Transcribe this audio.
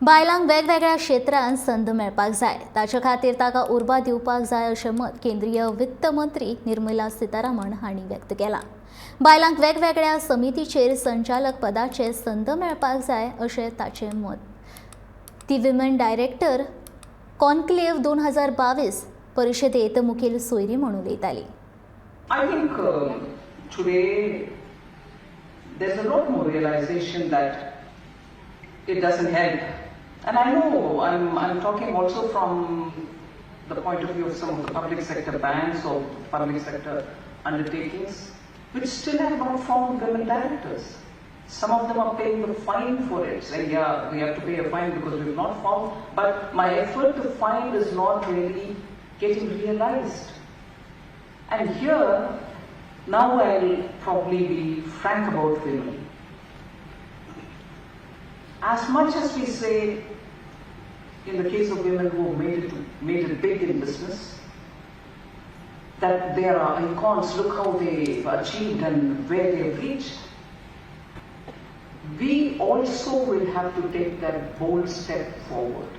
बायलांक वेगवेगळ्या क्षेत्रांत संद मेळपाक जाय ताचे खातीर ताका उर्बा दिवपाक जाय अशें मत केंद्रीय वित्त मंत्री निर्मला सीतारामन हांणी व्यक्त केलां. बायलांक वेगवेगळ्या समितीचेर संचालक पदाचे संद मेळपाक जाय अशें ताचें मत. ती विमेन डायरेक्टर कॉन्क्लेव 2022 परिशदेंत मुखेल सोयरी म्हणून उलयताली. I think today there's a lot more realization that it doesn't help. And I know I'm talking also from the point of view of some of the public sector banks or public sector undertakings which still have not found women directors. Some of them are paying the fine for it, saying, yeah, we have to pay a fine because we've not found, but my effort to find is not really getting realized. And here, now I'll probably be frank about women. As much as we say, in the case of women who made it big in business, that they are icons, look how they've achieved and where they've reached, we also will have to take that bold step forward.